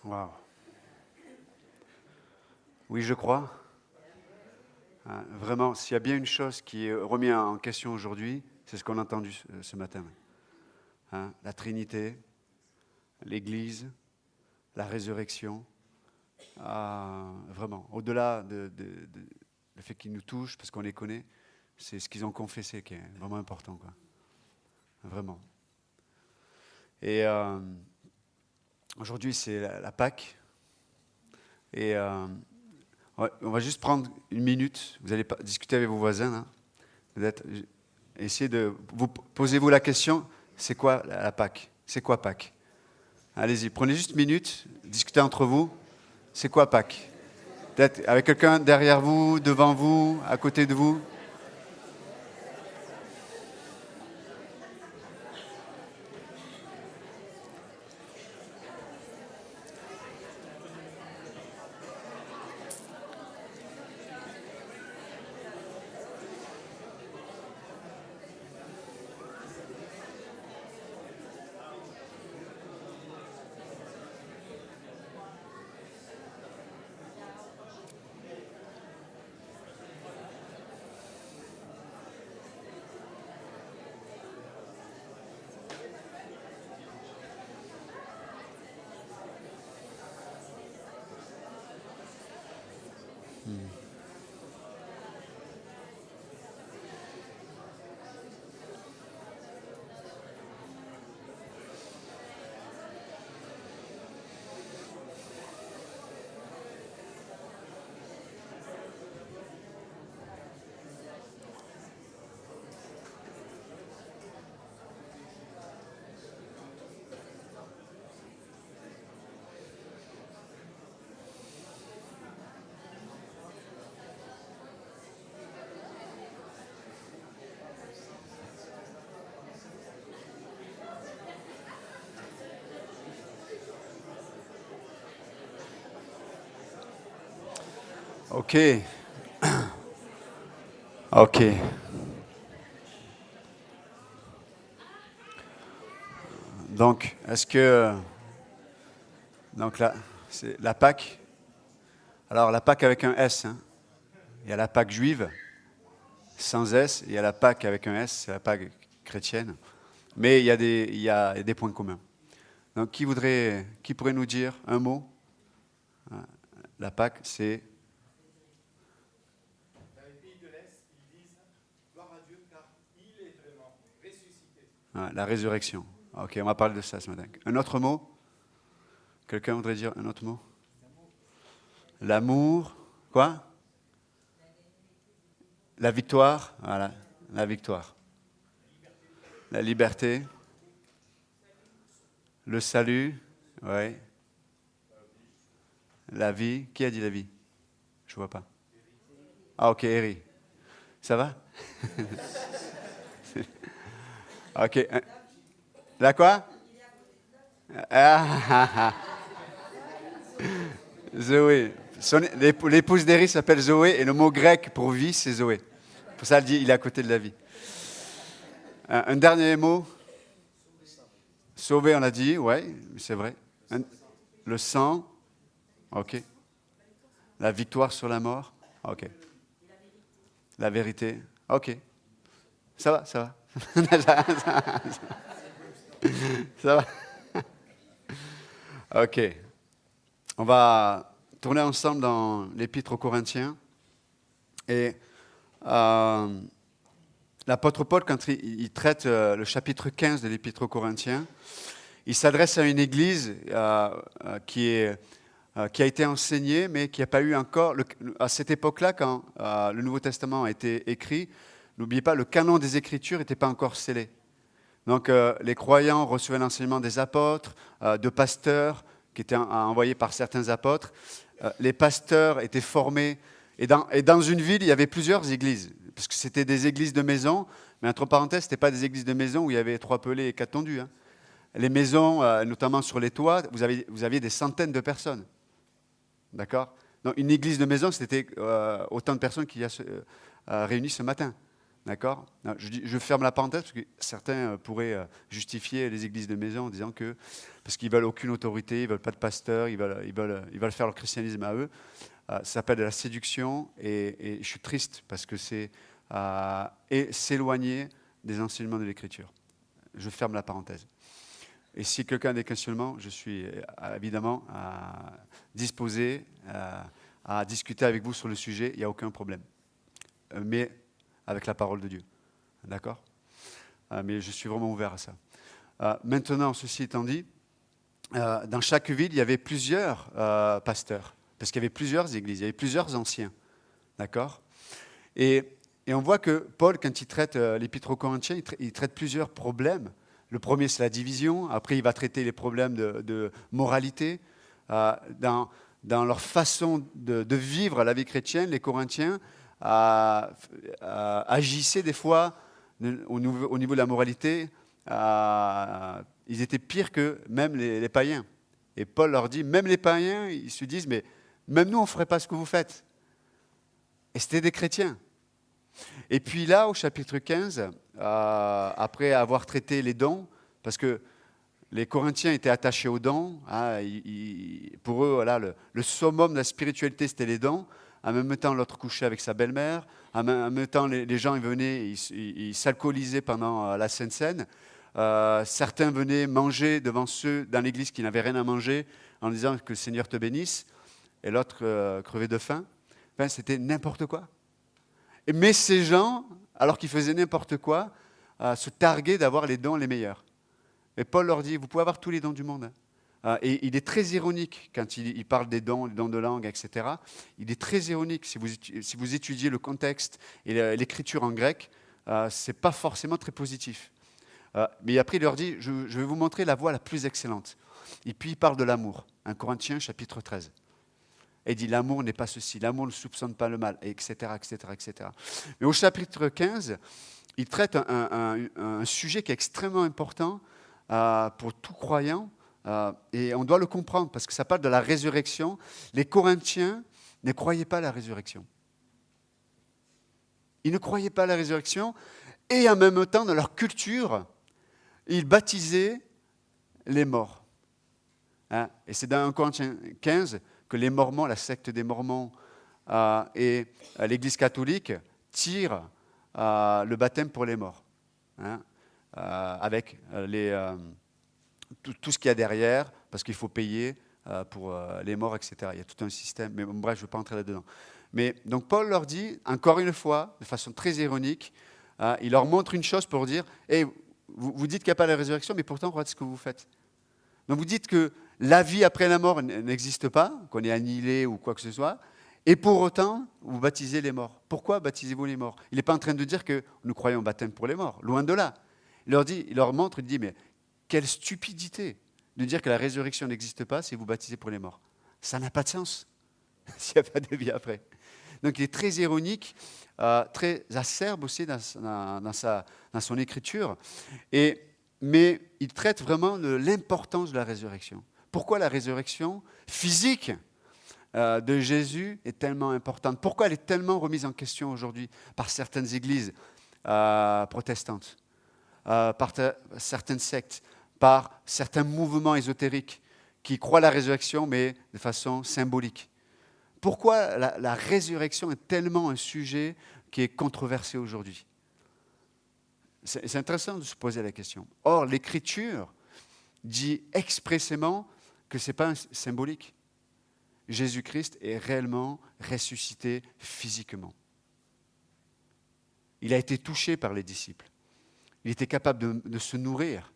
Waouh. Oui, je crois. Vraiment, s'il y a bien une chose qui est remise en question aujourd'hui, c'est ce qu'on a entendu ce matin. La Trinité, l'Église, la résurrection. Vraiment, au-delà le fait qu'ils nous touchent, parce qu'on les connaît, c'est ce qu'ils ont confessé qui est vraiment important, quoi. Vraiment. Et aujourd'hui, c'est la Pâque. Et on va juste prendre une minute. Vous allez discuter avec vos voisins. Hein. Essayez de... Posez-vous la question, c'est quoi la Pâque? C'est quoi Pâque? Allez-y, prenez juste une minute, discutez entre vous. C'est quoi Pâques? Peut-être avec quelqu'un derrière vous, devant vous, à côté de vous. Ok. Ok. Donc, est-ce que... Donc là, c'est la Pâque. Alors, la Pâque avec un S. Hein. Il y a la Pâque juive, sans S. Il y a la Pâque avec un S, c'est la Pâque chrétienne. Mais il y a des points communs. Donc, qui pourrait nous dire un mot? La Pâque, c'est... Dans les pays de l'Est, ils disent gloire à Dieu car il est vraiment ressuscité. La résurrection. Ok, on va parler de ça ce matin. Un autre mot? Quelqu'un voudrait dire un autre mot? L'amour. Quoi? La victoire. Voilà, la victoire. La liberté. Le salut. Oui. La vie. Qui a dit la vie? Je vois pas. Ah, ok, Eri. Ça va? Ok. La quoi? Ah. Zoé. L'épouse d'Eri s'appelle Zoé et le mot grec pour vie, c'est Zoé. Pour ça, elle dit il est à côté de la vie. Un dernier mot? Sauver, on a dit, ouais, c'est vrai. Le sang, ok. La victoire sur la mort, ok. La vérité, ok. Ça va, ça va. Ça va. Ok. On va tourner ensemble dans l'Épître aux Corinthiens. Et l'apôtre Paul, quand il traite le chapitre 15 de l'Épître aux Corinthiens, il s'adresse à une église qui a été enseignée, mais qui n'a pas eu encore, à cette époque-là, quand le Nouveau Testament a été écrit, n'oubliez pas, le canon des Écritures n'était pas encore scellé. Donc les croyants recevaient l'enseignement des apôtres, de pasteurs, qui étaient envoyés par certains apôtres. Les pasteurs étaient formés. Et dans une ville, il y avait plusieurs églises, parce que c'était des églises de maison, mais entre parenthèses, ce n'était pas des églises de maison où il y avait 3 pelés et 4 tondus. Hein. Les maisons, notamment sur les toits, vous aviez des centaines de personnes. D'accord? Donc une église de maison, c'était autant de personnes qu'il y a réunies ce matin. D'accord? Non, je ferme la parenthèse parce que certains pourraient justifier les églises de maison en disant que parce qu'ils veulent aucune autorité, ils veulent pas de pasteur, ils veulent faire leur christianisme à eux. Ça s'appelle de la séduction et je suis triste parce que c'est s'éloigner des enseignements de l'Écriture. Je ferme la parenthèse. Et si quelqu'un a des questionnements, je suis évidemment disposé à discuter avec vous sur le sujet, il n'y a aucun problème. Mais avec la parole de Dieu. D'accord? Mais je suis vraiment ouvert à ça. Maintenant, ceci étant dit, dans chaque ville, il y avait plusieurs pasteurs, parce qu'il y avait plusieurs églises, il y avait plusieurs anciens. D'accord? Et on voit que Paul, quand il traite l'Épître aux Corinthiens, il traite plusieurs problèmes. Le premier, c'est la division. Après, il va traiter les problèmes de moralité. Dans leur façon de vivre la vie chrétienne, les Corinthiens agissaient des fois au niveau de la moralité. Ils étaient pires que même les païens. Et Paul leur dit, même les païens, ils se disent, mais même nous, on ne ferait pas ce que vous faites. Et c'était des chrétiens. Et puis là, au chapitre 15, après avoir traité les dons, parce que les Corinthiens étaient attachés aux dons, pour eux, voilà, le summum de la spiritualité, c'était les dons. En même temps, l'autre couchait avec sa belle-mère. En même temps, les gens ils venaient, ils s'alcoolisaient pendant la Sainte Seine. Certains venaient manger devant ceux dans l'église qui n'avaient rien à manger en disant que le Seigneur te bénisse. Et l'autre crevait de faim. Enfin, c'était n'importe quoi. Mais ces gens, alors qu'ils faisaient n'importe quoi, se targuaient d'avoir les dons les meilleurs. Et Paul leur dit, vous pouvez avoir tous les dons du monde. Et il est très ironique quand il parle des dons de langue, etc. Il est très ironique. Si vous étudiez le contexte et l'écriture en grec, ce n'est pas forcément très positif. Mais après, il leur dit, je vais vous montrer la voie la plus excellente. Et puis, il parle de l'amour. 1 Corinthiens, chapitre 13. Et il dit, l'amour n'est pas ceci, l'amour ne soupçonne pas le mal, etc., etc., etc. Mais au chapitre 15, il traite un sujet qui est extrêmement important pour tout croyant, et on doit le comprendre, parce que ça parle de la résurrection. Les Corinthiens ne croyaient pas à la résurrection. Ils ne croyaient pas à la résurrection, et en même temps, dans leur culture, ils baptisaient les morts. Et c'est dans 1 Corinthiens 15 que les Mormons, la secte des Mormons et l'Église catholique tirent le baptême pour les morts, avec tout ce qu'il y a derrière, parce qu'il faut payer pour les morts, etc. Il y a tout un système, mais bref, je ne veux pas entrer là-dedans. Mais donc Paul leur dit, encore une fois, de façon très ironique, il leur montre une chose pour dire, hey, vous dites qu'il n'y a pas la résurrection, mais pourtant, regardez ce que vous faites. Donc vous dites que la vie après la mort n'existe pas, qu'on est annihilé ou quoi que ce soit, et pour autant, vous baptisez les morts. Pourquoi baptisez-vous les morts? Il n'est pas en train de dire que nous croyons au baptême pour les morts, loin de là. Il leur montre, il dit, mais quelle stupidité de dire que la résurrection n'existe pas si vous baptisez pour les morts. Ça n'a pas de sens s'il n'y a pas de vie après. Donc il est très ironique, très acerbe aussi dans son écriture, mais il traite vraiment de l'importance de la résurrection. Pourquoi la résurrection physique de Jésus est tellement importante? Pourquoi elle est tellement remise en question aujourd'hui par certaines églises protestantes, par certaines sectes, par certains mouvements ésotériques qui croient à la résurrection, mais de façon symbolique? Pourquoi la résurrection est tellement un sujet qui est controversé aujourd'hui? C'est intéressant de se poser la question. Or, l'Écriture dit expressément que ce n'est pas symbolique. Jésus-Christ est réellement ressuscité physiquement. Il a été touché par les disciples. Il était capable de se nourrir.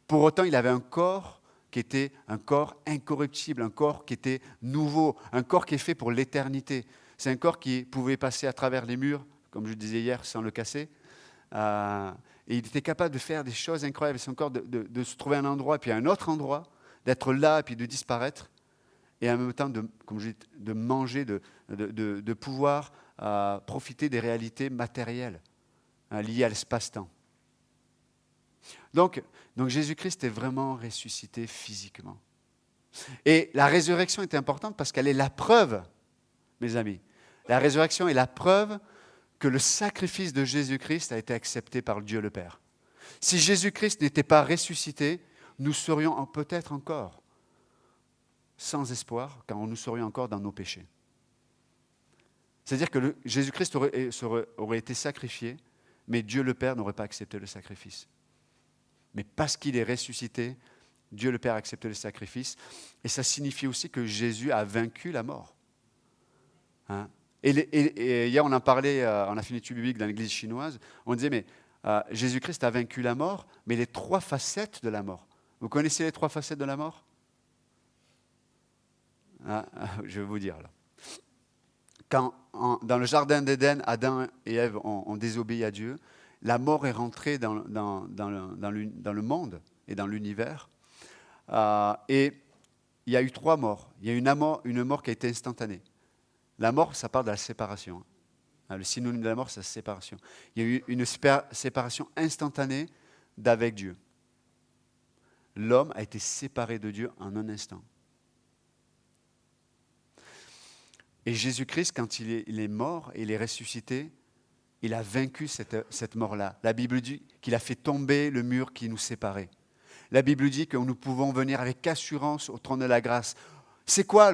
Pour autant, il avait un corps qui était un corps incorruptible, un corps qui était nouveau, un corps qui est fait pour l'éternité. C'est un corps qui pouvait passer à travers les murs, comme je disais hier, sans le casser. Et il était capable de faire des choses incroyables. Son corps, de se trouver à un endroit, puis à un autre endroit, d'être là, puis de disparaître. Et en même temps, de manger, de pouvoir profiter des réalités matérielles liées à l'espace-temps. Donc Jésus-Christ est vraiment ressuscité physiquement. Et la résurrection est importante parce qu'elle est la preuve, mes amis. La résurrection est la preuve que le sacrifice de Jésus-Christ a été accepté par Dieu le Père. Si Jésus-Christ n'était pas ressuscité, nous serions peut-être encore sans espoir, car nous serions encore dans nos péchés. C'est-à-dire que Jésus-Christ aurait été sacrifié, mais Dieu le Père n'aurait pas accepté le sacrifice. Mais parce qu'il est ressuscité, Dieu le Père a accepté le sacrifice. Et ça signifie aussi que Jésus a vaincu la mort. Hein? Et hier, on en parlait, on a fait une étude biblique dans l'église chinoise. On disait, mais Jésus-Christ a vaincu la mort, mais les 3 facettes de la mort. Vous connaissez les 3 facettes de la mort? Je vais vous dire là. Quand, dans le jardin d'Éden, Adam et Ève ont désobéi à Dieu, la mort est rentrée dans le monde et dans l'univers. Et il y a eu 3 morts. Il y a une mort qui a été instantanée. La mort, ça parle de la séparation. Le synonyme de la mort, c'est la séparation. Il y a eu une séparation instantanée d'avec Dieu. L'homme a été séparé de Dieu en un instant. Et Jésus-Christ, quand il est mort et il est ressuscité, il a vaincu cette mort-là. La Bible dit qu'il a fait tomber le mur qui nous séparait. La Bible dit que nous pouvons venir avec assurance au trône de la grâce. C'est quoi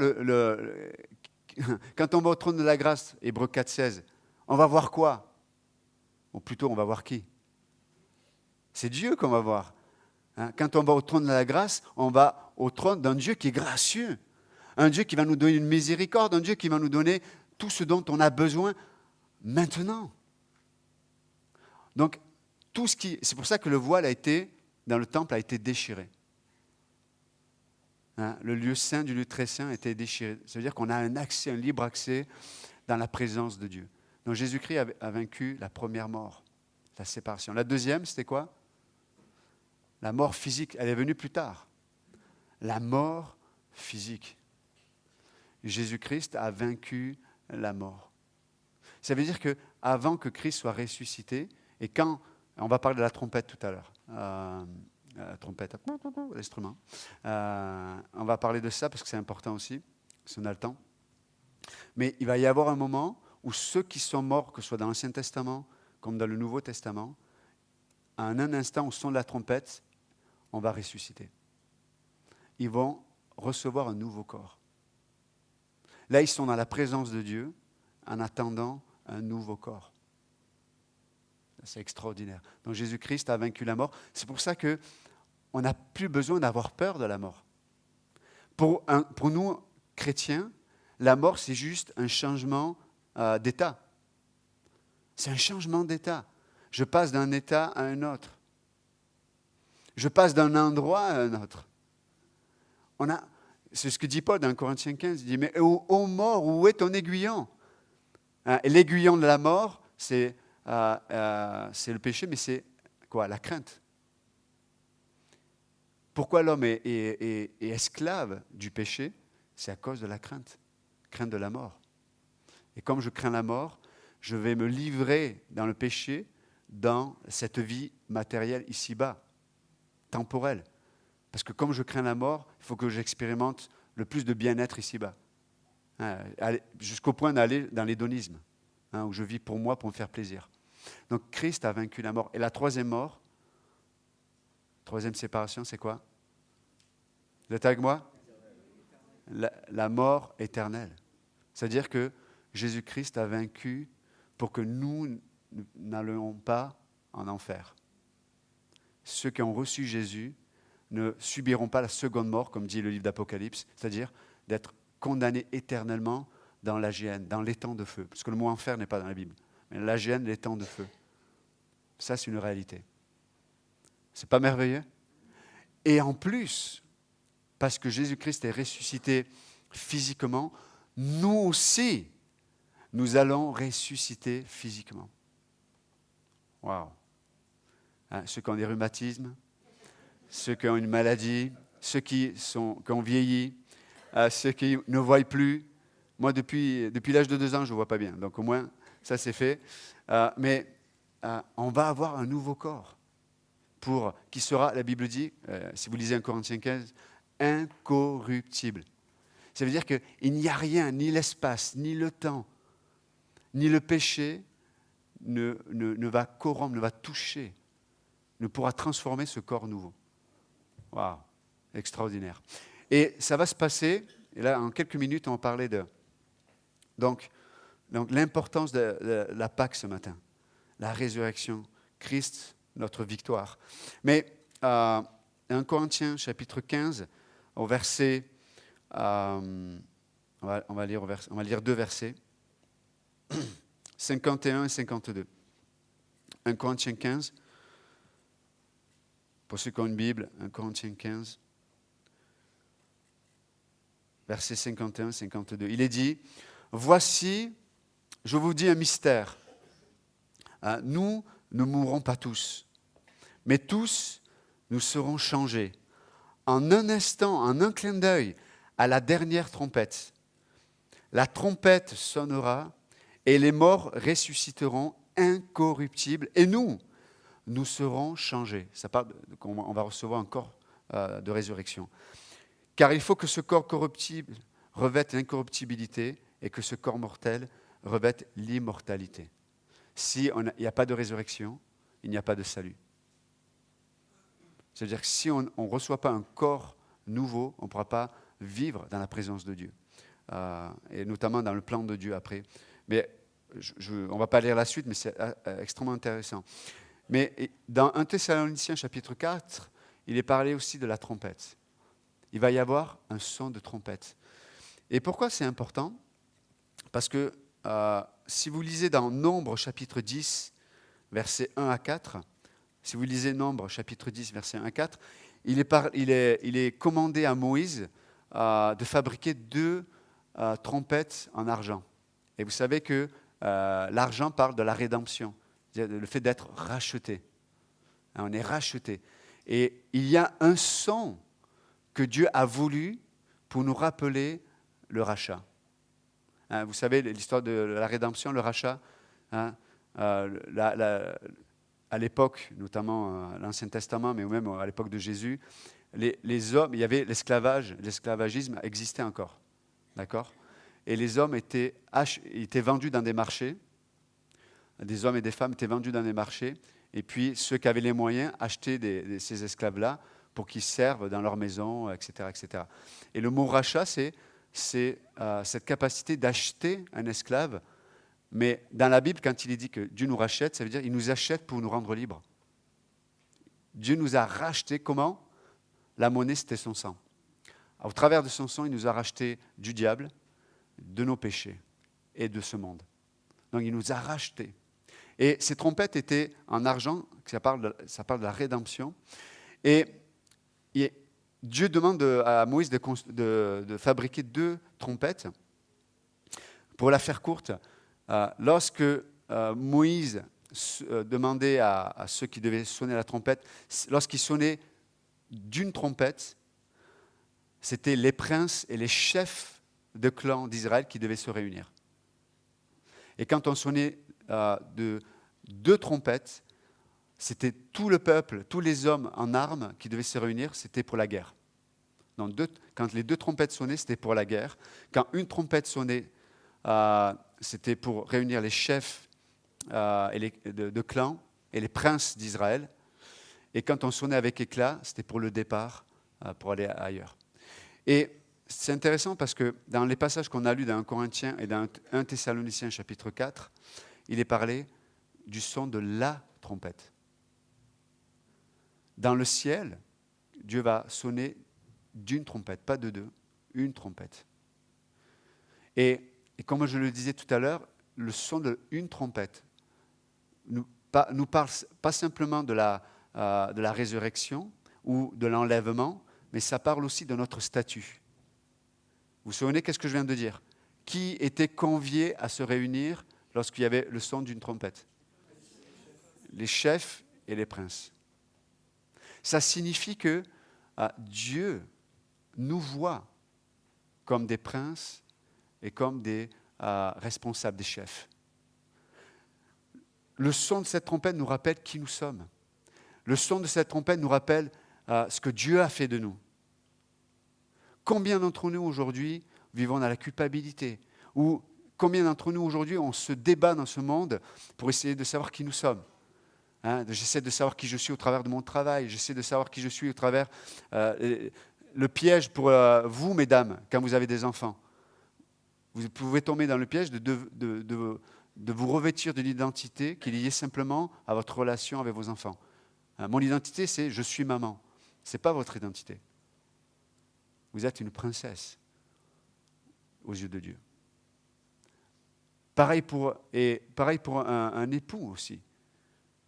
quand on va au trône de la grâce, Hébreux 4,16, on va voir quoi? Ou plutôt, on va voir qui? C'est Dieu qu'on va voir. Quand on va au trône de la grâce, on va au trône d'un Dieu qui est gracieux. Un Dieu qui va nous donner une miséricorde, un Dieu qui va nous donner tout ce dont on a besoin maintenant. Donc, c'est pour ça que le voile dans le temple a été déchiré. Le lieu saint du lieu très saint a été déchiré. Ça veut dire qu'on a un libre accès dans la présence de Dieu. Donc Jésus-Christ a vaincu la première mort, la séparation. La deuxième, c'était quoi? La mort physique, elle est venue plus tard. La mort physique. Jésus-Christ a vaincu la mort. Ça veut dire qu'avant que Christ soit ressuscité, et quand, on va parler de la trompette tout à l'heure, la trompette, l'instrument, on va parler de ça parce que c'est important aussi, si on a le temps. Mais il va y avoir un moment où ceux qui sont morts, que ce soit dans l'Ancien Testament comme dans le Nouveau Testament, en un instant au son de la trompette, on va ressusciter. Ils vont recevoir un nouveau corps. Là, ils sont dans la présence de Dieu en attendant un nouveau corps. C'est extraordinaire. Donc Jésus-Christ a vaincu la mort. C'est pour ça qu'on n'a plus besoin d'avoir peur de la mort. Pour nous, chrétiens, la mort, c'est juste un changement d'état. C'est un changement d'état. Je passe d'un état à un autre. Je passe d'un endroit à un autre. C'est ce que dit Paul dans Corinthiens 15. Il dit, mais ô mort, où est ton aiguillon? Et l'aiguillon de la mort, c'est le péché, mais c'est quoi? La crainte. Pourquoi l'homme est esclave du péché? C'est à cause de la crainte de la mort. Et comme je crains la mort, je vais me livrer dans le péché, dans cette vie matérielle ici-bas, temporelle. Parce que comme je crains la mort, il faut que j'expérimente le plus de bien-être ici-bas. Jusqu'au point d'aller dans l'hédonisme, où je vis pour moi, pour me faire plaisir. Donc Christ a vaincu la mort. Et la troisième séparation, c'est quoi? Vous êtes avec moi? La mort éternelle. C'est-à-dire que Jésus-Christ a vaincu pour que nous n'allions pas en enfer. Ceux qui ont reçu Jésus ne subiront pas la seconde mort, comme dit le livre d'Apocalypse, c'est-à-dire d'être condamnés éternellement dans la géhenne, dans l'étang de feu. Parce que le mot enfer n'est pas dans la Bible. Mais la géhenne, l'étang de feu. Ça, c'est une réalité. C'est pas merveilleux? Et en plus, parce que Jésus-Christ est ressuscité physiquement, nous aussi, nous allons ressusciter physiquement. Waouh! Ceux qui ont des rhumatismes, ceux qui ont une maladie, ceux qui ont vieilli, ceux qui ne voient plus. Moi, depuis l'âge de 2 ans, je ne vois pas bien. Donc au moins, ça c'est fait. Mais on va avoir un nouveau corps qui sera, la Bible dit, si vous lisez 1 Corinthiens 15, incorruptible. Ça veut dire qu'il n'y a rien, ni l'espace, ni le temps, ni le péché, ne va corrompre, ne va toucher, ne pourra transformer ce corps nouveau. Waouh, extraordinaire. Et ça va se passer, et là en quelques minutes on va parler de donc l'importance de la Pâque ce matin, la résurrection, Christ, notre victoire. Mais 1 Corinthiens chapitre 15, au verset, on va lire 2 versets, 51 et 52. 1 Corinthiens 15, pour ceux qui ont une Bible, 1 Corinthiens 15, versets 51 et 52. Il est dit, « Voici, je vous dis un mystère. Nous ne mourrons pas tous, mais tous nous serons changés. En un instant, en un clin d'œil, à la dernière trompette. La trompette sonnera et les morts ressusciteront incorruptibles. Et nous serons changés. » Ça parle qu'on va recevoir un corps de résurrection. « Car il faut que ce corps corruptible revête l'incorruptibilité et que ce corps mortel revête l'immortalité. » Si il n'y a pas de résurrection, il n'y a pas de salut. C'est-à-dire que si on ne reçoit pas un corps nouveau, on ne pourra pas vivre dans la présence de Dieu. Et notamment dans le plan de Dieu après. Mais on ne va pas lire la suite, mais c'est extrêmement intéressant. Mais dans 1 Thessaloniciens chapitre 4, il est parlé aussi de la trompette. Il va y avoir un son de trompette. Et pourquoi c'est important ? Parce que si vous lisez dans Nombre chapitre 10, versets 1 à 4, si vous lisez Nombre chapitre 10, versets 1 à 4, il est commandé à Moïse de fabriquer 2 trompettes en argent. Et vous savez que l'argent parle de la rédemption, le fait d'être racheté. On est racheté. Et il y a un son que Dieu a voulu pour nous rappeler le rachat. Vous savez l'histoire de la rédemption, le rachat. À l'époque, notamment l'Ancien Testament, mais même à l'époque de Jésus, les hommes, il y avait l'esclavage, l'esclavagisme existait encore. D'accord ? Et les hommes étaient vendus dans des marchés, des hommes et des femmes étaient vendus dans des marchés, et puis ceux qui avaient les moyens achetaient ces esclaves-là pour qu'ils servent dans leur maison, etc., etc. Et le mot rachat, c'est cette capacité d'acheter un esclave. Mais dans la Bible, quand il est dit que Dieu nous rachète, ça veut dire qu'il nous achète pour nous rendre libres. Dieu nous a rachetés comment ? La monnaie, c'était son sang. Au travers de son sang, il nous a rachetés du diable, de nos péchés et de ce monde. Donc il nous a rachetés. Et ces trompettes étaient en argent, ça parle de la rédemption. Et Dieu demande à Moïse de fabriquer 2 trompettes. Pour la faire courte, lorsque Moïse demandait à ceux qui devaient sonner la trompette, lorsqu'ils sonnaient d'une trompette, c'était les princes et les chefs de clans d'Israël qui devaient se réunir. Et quand on sonnait de 2 trompettes, c'était tout le peuple, tous les hommes en armes qui devaient se réunir, c'était pour la guerre. Donc quand les 2 trompettes sonnaient, c'était pour la guerre. Quand une trompette sonnait, c'était pour réunir les chefs de clans et les princes d'Israël. Et quand on sonnait avec éclat, c'était pour le départ, pour aller ailleurs. Et c'est intéressant parce que dans les passages qu'on a lus dans 1 Corinthiens et dans 1 Thessaloniciens chapitre 4, il est parlé du son de la trompette. Dans le ciel, Dieu va sonner d'une trompette, pas de 2, une trompette. Et comme je le disais tout à l'heure, le son d'une trompette nous parle pas simplement de la résurrection ou de l'enlèvement, mais ça parle aussi de notre statut. Vous vous souvenez, qu'est-ce que je viens de dire ? Qui était convié à se réunir lorsqu'il y avait le son d'une trompette ? Les chefs et les princes. Ça signifie que Dieu nous voit comme des princes et comme des responsables, des chefs. Le son de cette trompette nous rappelle qui nous sommes. Le son de cette trompette nous rappelle ce que Dieu a fait de nous. Combien d'entre nous aujourd'hui vivons dans la culpabilité ou Combien d'entre nous aujourd'hui, on se débat dans ce monde pour essayer de savoir qui nous sommes? J'essaie de savoir qui je suis au travers de mon travail. J'essaie de savoir qui je suis au travers... le piège pour vous, mesdames, quand vous avez des enfants. Vous pouvez tomber dans le piège de vous revêtir de l'identité qui est liée simplement à votre relation avec vos enfants. Mon identité, c'est « je suis maman ». Ce n'est pas votre identité. Vous êtes une princesse aux yeux de Dieu. Pareil pour un époux aussi.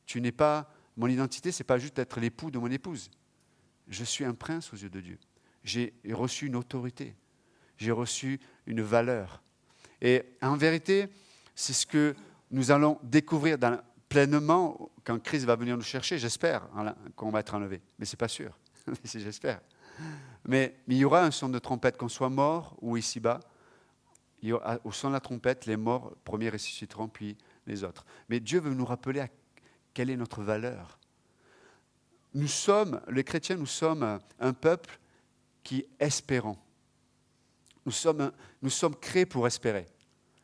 Tu n'es pas, mon identité, ce n'est pas juste être l'époux de mon épouse. Je suis un prince aux yeux de Dieu. J'ai reçu une autorité. J'ai reçu une valeur. Et en vérité, c'est ce que nous allons découvrir pleinement quand Christ va venir nous chercher, j'espère, qu'on va être enlevé. Mais ce n'est pas sûr, j'espère. Mais il y aura un son de trompette, qu'on soit mort ou ici-bas. Au son de la trompette, les morts premiers ressusciteront, puis les autres. Mais Dieu veut nous rappeler quelle est notre valeur. Nous sommes, les chrétiens, nous sommes un peuple qui espérons. Nous sommes créés pour espérer.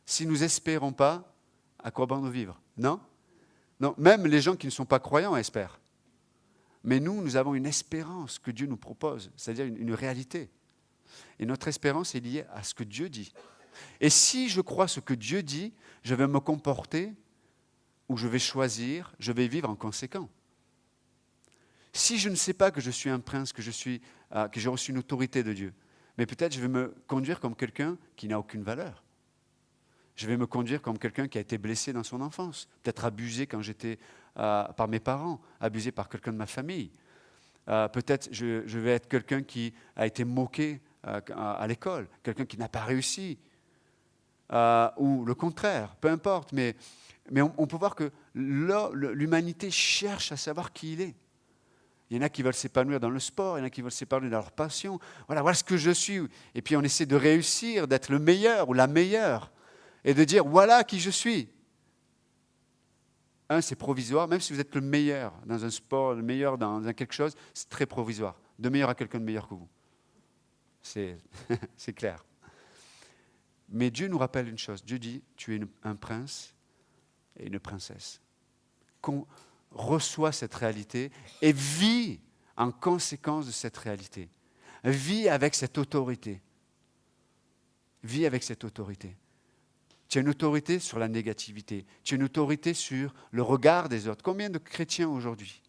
Si nous n'espérons pas, à quoi bon nous vivre? Non? Non, même les gens qui ne sont pas croyants espèrent. Mais nous avons une espérance que Dieu nous propose, c'est-à-dire une réalité. Et notre espérance est liée à ce que Dieu dit. Et si je crois ce que Dieu dit, je vais me comporter ou je vais choisir, je vais vivre en conséquent. Si je ne sais pas que je suis un prince, que j'ai reçu une autorité de Dieu, mais peut-être je vais me conduire comme quelqu'un qui n'a aucune valeur. Je vais me conduire comme quelqu'un qui a été blessé dans son enfance, peut-être abusé quand j'étais par mes parents, abusé par quelqu'un de ma famille. Peut-être je vais être quelqu'un qui a été moqué à l'école, quelqu'un qui n'a pas réussi, ou le contraire, peu importe. Mais on peut voir que l'humanité cherche à savoir qui il est. Il y en a qui veulent s'épanouir dans le sport, il y en a qui veulent s'épanouir dans leur passion. Voilà ce que je suis. Et puis on essaie de réussir, d'être le meilleur ou la meilleure. Et de dire, voilà qui je suis. C'est provisoire. Même si vous êtes le meilleur dans un sport, le meilleur dans quelque chose, c'est très provisoire. De meilleur à quelqu'un de meilleur que vous. C'est clair. Mais Dieu nous rappelle une chose. Dieu dit, tu es un prince et une princesse. Qu'on reçoit cette réalité et vit en conséquence de cette réalité. Vis avec cette autorité. Vis avec cette autorité. Tu as une autorité sur la négativité. Tu as une autorité sur le regard des autres. Combien de chrétiens aujourd'hui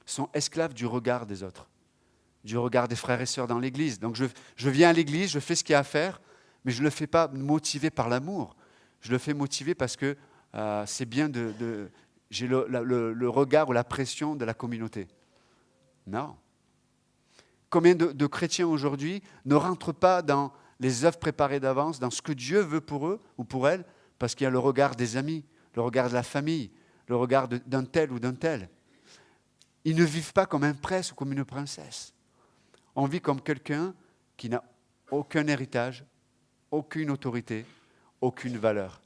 sont esclaves du regard des autres, du regard des frères et sœurs dans l'église? Donc je viens à l'église, je fais ce qu'il y a à faire, mais je ne le fais pas motivé par l'amour. Je le fais motivé parce que c'est bien j'ai le regard ou la pression de la communauté. Non. Combien de chrétiens aujourd'hui ne rentrent pas dans les œuvres préparées d'avance, dans ce que Dieu veut pour eux ou pour elles, parce qu'il y a le regard des amis, le regard de la famille, le regard d'un tel ou d'un tel. Ils ne vivent pas comme un prince ou comme une princesse. On vit comme quelqu'un qui n'a aucun héritage, aucune autorité, aucune valeur.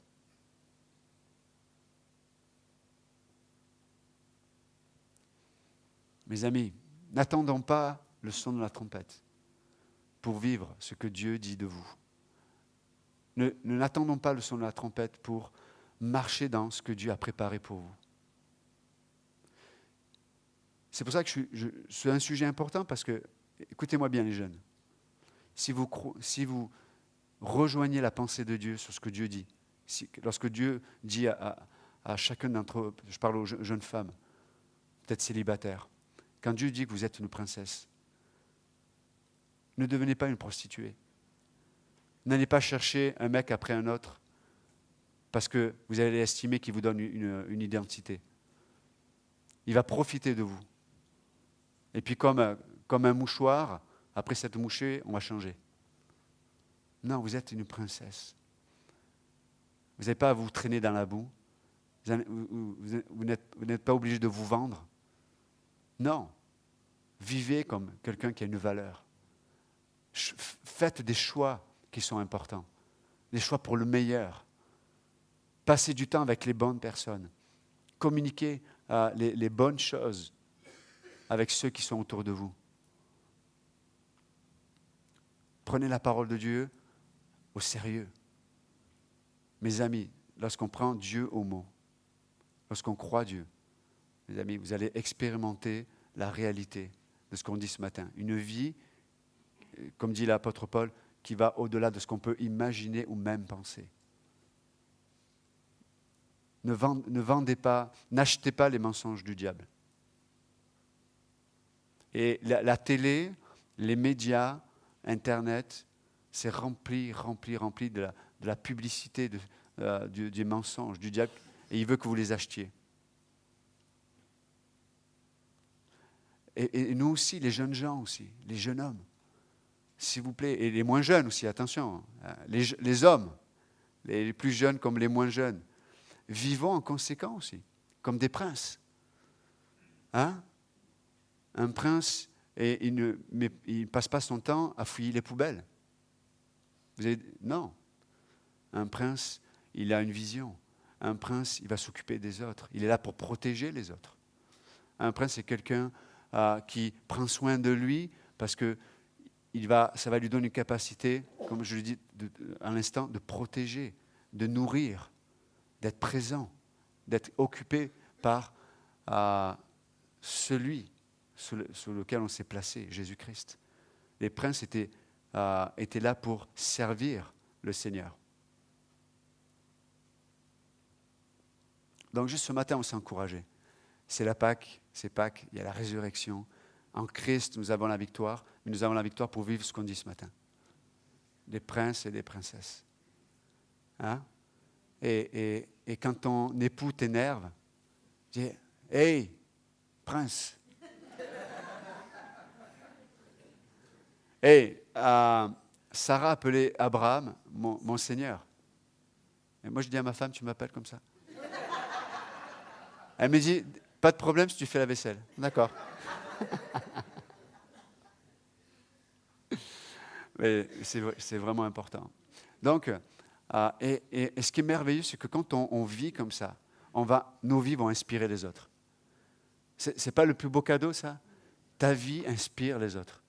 Mes amis, n'attendons pas le son de la trompette pour vivre ce que Dieu dit de vous. N'attendons pas le son de la trompette pour marcher dans ce que Dieu a préparé pour vous. C'est pour ça que c'est un sujet important parce que, écoutez-moi bien les jeunes, si vous rejoignez la pensée de Dieu sur ce que Dieu dit, lorsque Dieu dit à chacun d'entre eux, je parle aux jeunes femmes, peut-être célibataires, quand Dieu dit que vous êtes une princesse, ne devenez pas une prostituée. N'allez pas chercher un mec après un autre parce que vous allez estimer qu'il vous donne une identité. Il va profiter de vous. Et puis comme un mouchoir, après s'être mouché, on va changer. Non, vous êtes une princesse. Vous n'avez pas à vous traîner dans la boue. Vous n'êtes pas obligé de vous vendre. Non. Vivez comme quelqu'un qui a une valeur. Faites des choix qui sont importants. Des choix pour le meilleur. Passez du temps avec les bonnes personnes. Communiquez les bonnes choses avec ceux qui sont autour de vous. Prenez la parole de Dieu au sérieux. Mes amis, lorsqu'on prend Dieu au mot, lorsqu'on croit Dieu, mes amis, vous allez expérimenter la réalité de ce qu'on dit ce matin. Une vie, comme dit l'apôtre Paul, qui va au-delà de ce qu'on peut imaginer ou même penser. Ne vendez pas, n'achetez pas les mensonges du diable. Et la télé, les médias, Internet, c'est rempli de la publicité, du mensonge, du diable. Et il veut que vous les achetiez. Et nous aussi, les jeunes gens aussi, les jeunes hommes, s'il vous plaît, et les moins jeunes aussi, attention, les hommes, les plus jeunes comme les moins jeunes, vivons en conséquence aussi, comme des princes. Hein? Un prince, il ne passe pas son temps à fouiller les poubelles. Non. Un prince, il a une vision. Un prince, il va s'occuper des autres. Il est là pour protéger les autres. Un prince, c'est quelqu'un qui prend soin de lui parce que ça va lui donner une capacité, comme je l'ai dit à l'instant, de protéger, de nourrir, d'être présent, d'être occupé par celui sur lequel on s'est placé, Jésus-Christ. Les princes étaient là pour servir le Seigneur. Donc juste ce matin, on s'est encouragé. C'est la Pâque, c'est Pâques, il y a la résurrection. En Christ, nous avons la victoire, mais nous avons la victoire pour vivre ce qu'on dit ce matin. Des princes et des princesses. Hein? Et quand ton époux t'énerve, dis « Hey, prince !» Hey, Sarah appelait Abraham mon Seigneur. Et moi, je dis à ma femme, tu m'appelles comme ça. Elle me dit, pas de problème si tu fais la vaisselle. D'accord. Mais c'est vraiment important. Donc, et ce qui est merveilleux, c'est que quand on vit comme ça, nos vies vont inspirer les autres. C'est pas le plus beau cadeau, ça? Ta vie inspire les autres.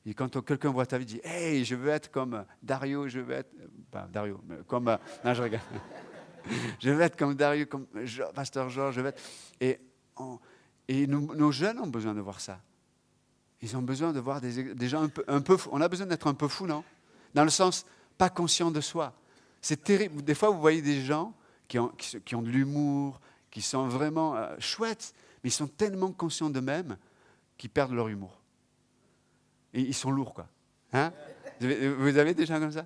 Et quand quelqu'un voit ta vie, dit « Hey, je veux être comme Dario, je veux être... » Pas Dario, mais comme... non, je regarde. Je veux être comme Dario, comme Pasteur Georges, je veux être... Et nos jeunes ont besoin de voir ça. Ils ont besoin de voir des gens un peu fous. On a besoin d'être un peu fous, non? Dans le sens, pas conscient de soi. C'est terrible. Des fois, vous voyez des gens qui ont de l'humour, qui sont vraiment chouettes, mais ils sont tellement conscients d'eux-mêmes qu'ils perdent leur humour. Et ils sont lourds, quoi. Hein? Vous avez des gens comme ça?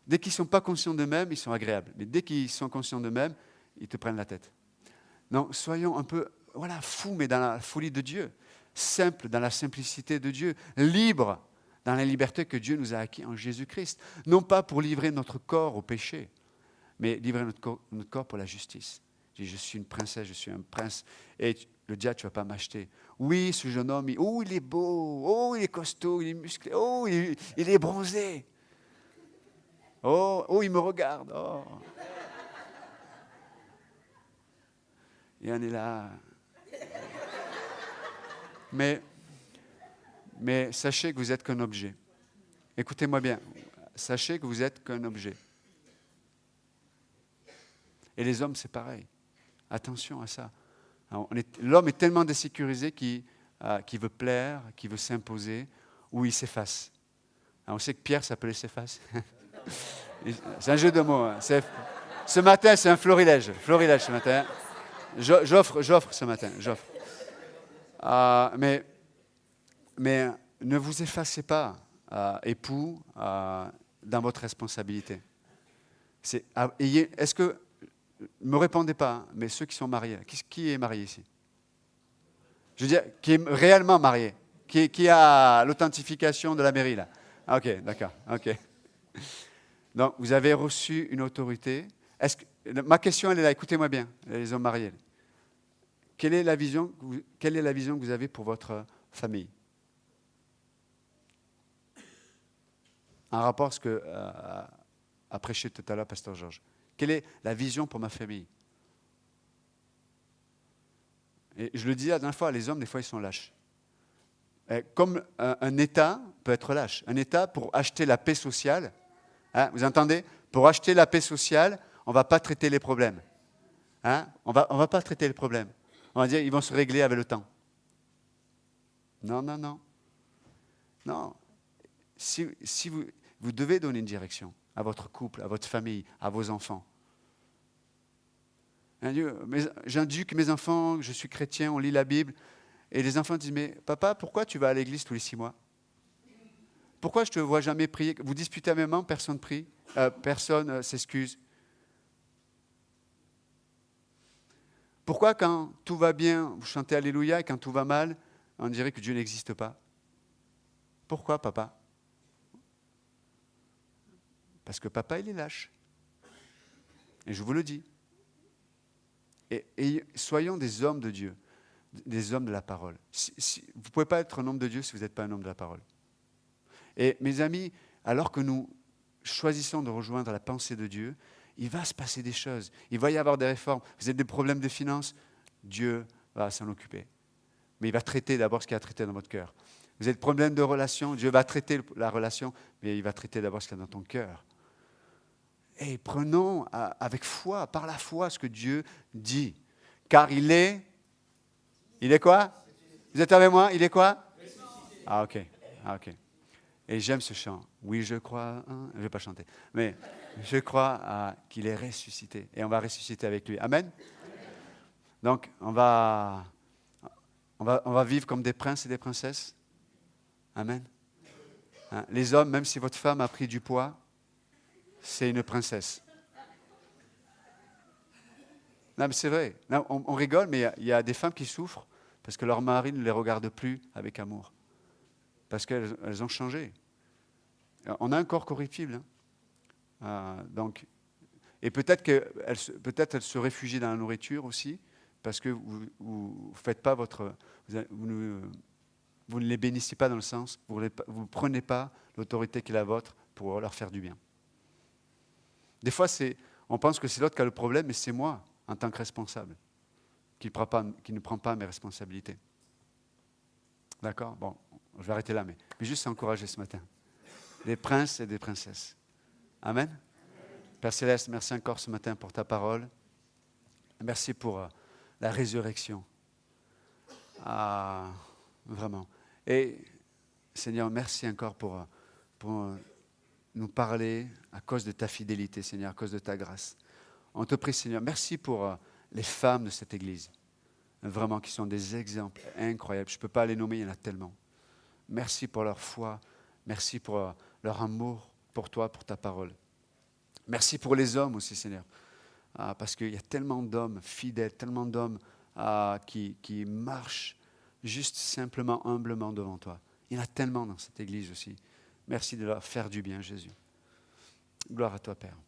Dès qu'ils ne sont pas conscients d'eux-mêmes, ils sont agréables. Mais dès qu'ils sont conscients d'eux-mêmes, ils te prennent la tête. Non, soyons un peu, fous, mais dans la folie de Dieu. Simples, dans la simplicité de Dieu. Libres, dans la liberté que Dieu nous a acquis en Jésus-Christ. Non pas pour livrer notre corps au péché, mais livrer notre corps pour la justice. Je suis une princesse, je suis un prince. Et le diable, tu ne vas pas m'acheter. Oui, ce jeune homme, il est beau, il est costaud, il est musclé, il est bronzé. Il me regarde. Et on est là. Mais sachez que vous êtes qu'un objet. Écoutez-moi bien. Sachez que vous êtes qu'un objet. Et les hommes, c'est pareil. Attention à ça. L'homme est tellement désécurisé qu'il veut plaire, qu'il veut s'imposer, ou il s'efface. On sait que Pierre s'appelait s'efface. C'est un jeu de mots. Hein. Ce matin, c'est un florilège. Florilège ce matin. J'offre ce matin. J'offre. Mais ne vous effacez pas, époux, dans votre responsabilité. Est-ce que... Ne me répondez pas, hein, mais ceux qui sont mariés, qui est marié ici? Je veux dire, qui est réellement marié, qui a l'authentification de la mairie, là. Ah, ok, d'accord, ok. Donc, vous avez reçu une autorité. Ma question, elle est là, écoutez-moi bien, les hommes mariés. Quelle est la vision que vous avez pour votre famille? En rapport à ce que a prêché tout à l'heure Pasteur Georges. Quelle est la vision pour ma famille? Et je le disais la dernière fois, les hommes, des fois, ils sont lâches. Comme un État peut être lâche. Un État, pour acheter la paix sociale, hein, vous entendez? Pour acheter la paix sociale, on ne va pas traiter les problèmes. Hein? On va pas traiter les problèmes. On va dire, ils vont se régler avec le temps. Non, non, non. Non. Si vous devez donner une direction à votre couple, à votre famille, à vos enfants. J'induque mes enfants, je suis chrétien, on lit la Bible. Et les enfants disent, mais papa, pourquoi tu vas à l'église tous les 6 mois? Pourquoi je ne te vois jamais prier? Vous disputez à maman, personne ne prie, personne s'excuse. Pourquoi quand tout va bien, vous chantez Alléluia, et quand tout va mal, on dirait que Dieu n'existe pas? Pourquoi, papa? Parce que papa, il est lâche. Et je vous le dis. Et soyons des hommes de Dieu, des hommes de la parole. Vous ne pouvez pas être un homme de Dieu si vous n'êtes pas un homme de la parole. Et mes amis, alors que nous choisissons de rejoindre la pensée de Dieu, il va se passer des choses. Il va y avoir des réformes. Vous avez des problèmes de finances, Dieu va s'en occuper. Mais il va traiter d'abord ce qu'il a traité dans votre cœur. Vous avez des problèmes de relation, Dieu va traiter la relation, mais il va traiter d'abord ce qu'il y a dans ton cœur. Et prenons avec foi, par la foi, ce que Dieu dit. Car il est quoi? Vous êtes avec moi? Il est quoi? Ah ok. Et j'aime ce chant. Oui, je crois, je ne vais pas chanter, mais je crois qu'il est ressuscité. Et on va ressusciter avec lui. Amen? Donc, on va vivre comme des princes et des princesses. Amen. Hein? Les hommes, même si votre femme a pris du poids, c'est une princesse. Non, mais c'est vrai. Non, on rigole, mais il y a des femmes qui souffrent parce que leur mari ne les regarde plus avec amour. Parce qu'elles ont changé. On a un corps corruptible. Donc, et peut-être qu'elles se réfugient dans la nourriture aussi, parce que vous faites pas vous ne les bénissez pas dans le sens, vous ne prenez pas l'autorité qui est la vôtre pour leur faire du bien. Des fois, on pense que c'est l'autre qui a le problème, mais c'est moi, en tant que responsable, qui ne prend pas mes responsabilités. D'accord? Bon, je vais arrêter là, mais juste encourager ce matin. Des princes et des princesses. Amen? Père Céleste, merci encore ce matin pour ta parole. Merci pour la résurrection. Vraiment. Et Seigneur, merci encore pour nous parler à cause de ta fidélité, Seigneur, à cause de ta grâce. On te prie, Seigneur, merci pour les femmes de cette Église, vraiment qui sont des exemples incroyables. Je ne peux pas les nommer, il y en a tellement. Merci pour leur foi, merci pour leur amour pour toi, pour ta parole. Merci pour les hommes aussi, Seigneur, parce qu'il y a tellement d'hommes fidèles, tellement d'hommes qui marchent juste simplement, humblement devant toi. Il y en a tellement dans cette Église aussi. Merci de leur faire du bien, Jésus. Gloire à toi, Père.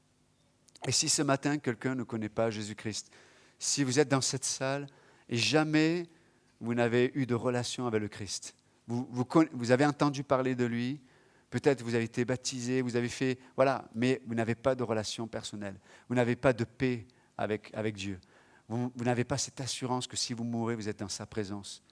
Et si ce matin, quelqu'un ne connaît pas Jésus-Christ, si vous êtes dans cette salle et jamais vous n'avez eu de relation avec le Christ, vous avez entendu parler de lui, peut-être vous avez été baptisé, vous avez fait, voilà, mais vous n'avez pas de relation personnelle. Vous n'avez pas de paix avec Dieu. Vous n'avez pas cette assurance que si vous mourrez, vous êtes dans sa présence.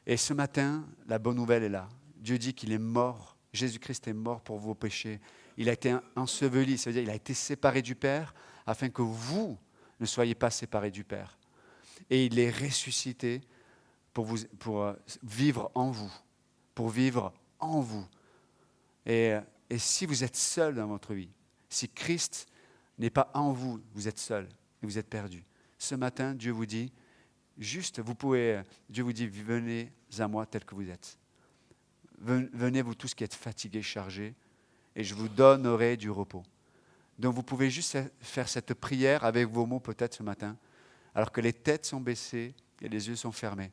Et ce matin, la bonne nouvelle est là. Dieu dit qu'il est mort. Jésus-Christ est mort pour vos péchés. Il a été enseveli, ça veut dire qu'il a été séparé du Père afin que vous ne soyez pas séparés du Père. Et il est ressuscité pour vivre en vous, pour vivre en vous. Et si vous êtes seul dans votre vie, si Christ n'est pas en vous, vous êtes seul et vous êtes perdu. Ce matin, Dieu vous dit, Dieu vous dit, venez à moi tel que vous êtes. Venez vous tous qui êtes fatigués, chargés, et je vous donnerai du repos. Donc vous pouvez juste faire cette prière avec vos mots peut-être ce matin, alors que les têtes sont baissées et les yeux sont fermés.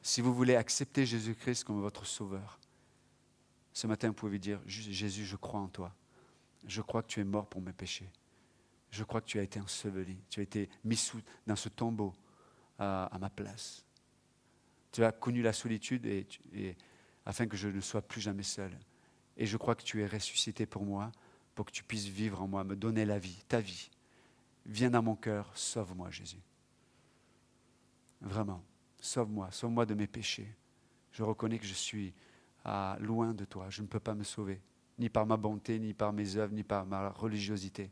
Si vous voulez accepter Jésus-Christ comme votre sauveur, ce matin vous pouvez dire, Jésus, je crois en toi. Je crois que tu es mort pour mes péchés. Je crois que tu as été enseveli. Tu as été mis dans ce tombeau à ma place. Tu as connu la solitude afin que je ne sois plus jamais seul. Et je crois que tu es ressuscité pour moi, pour que tu puisses vivre en moi, me donner la vie, ta vie. Viens dans mon cœur, sauve-moi Jésus. Vraiment, sauve-moi de mes péchés. Je reconnais que je suis loin de toi, je ne peux pas me sauver, ni par ma bonté, ni par mes œuvres, ni par ma religiosité.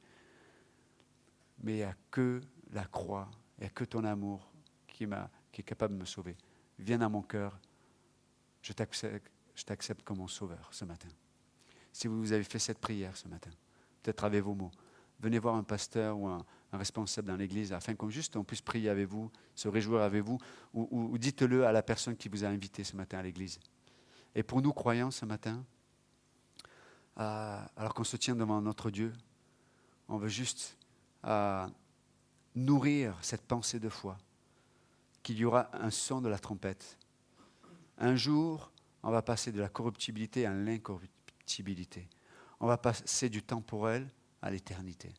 mais il n'y a que la croix, il n'y a que ton amour qui est capable de me sauver. Viens à mon cœur, je t'accepte comme mon sauveur ce matin. Si vous avez fait cette prière ce matin, peut-être avec vos mots, venez voir un pasteur ou un responsable dans l'église afin qu'on puisse prier avec vous, se réjouir avec vous, ou dites-le à la personne qui vous a invité ce matin à l'église. Et pour nous croyants ce matin, alors qu'on se tient devant notre Dieu, on veut juste nourrir cette pensée de foi, qu'il y aura un son de la trompette. Un jour, on va passer de la corruptibilité à l'incorruptibilité. On va passer du temporel à l'éternité.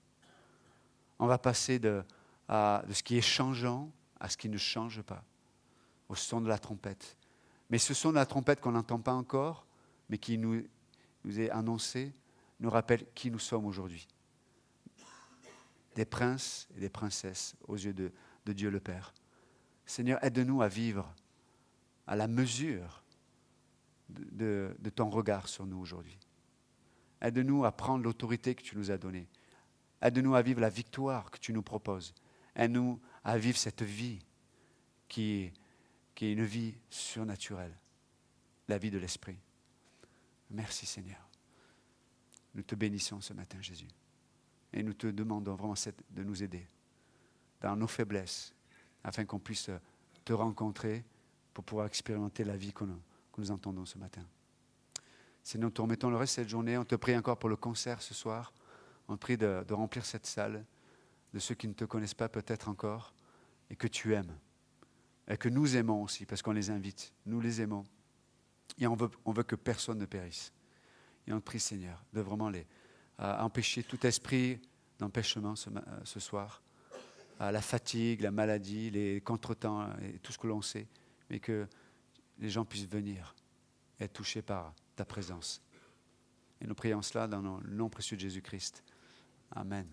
On va passer de ce qui est changeant à ce qui ne change pas, au son de la trompette. Mais ce son de la trompette qu'on n'entend pas encore, mais qui nous est annoncé, nous rappelle qui nous sommes aujourd'hui. Des princes et des princesses aux yeux de Dieu le Père. Seigneur, aide-nous à vivre à la mesure de ton regard sur nous aujourd'hui. Aide-nous à prendre l'autorité que tu nous as donnée. Aide-nous à vivre la victoire que tu nous proposes. Aide-nous à vivre cette vie qui est une vie surnaturelle, la vie de l'Esprit. Merci Seigneur. Nous te bénissons ce matin, Jésus. Et nous te demandons vraiment de nous aider dans nos faiblesses, afin qu'on puisse te rencontrer pour pouvoir expérimenter la vie que nous entendons ce matin. Seigneur, nous te remettons le reste de cette journée. On te prie encore pour le concert ce soir. On te prie de remplir cette salle de ceux qui ne te connaissent pas peut-être encore et que tu aimes. Et que nous aimons aussi, parce qu'on les invite. Nous les aimons. Et on veut que personne ne périsse. Et on te prie, Seigneur, de vraiment empêcher tout esprit d'empêchement ce soir. La fatigue, la maladie, les contretemps et tout ce que l'on sait. Mais que les gens puissent venir et être touchés par ta présence. Et nous prions cela dans le nom précieux de Jésus-Christ. Amen.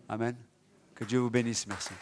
Amen. Que Dieu vous bénisse. Merci.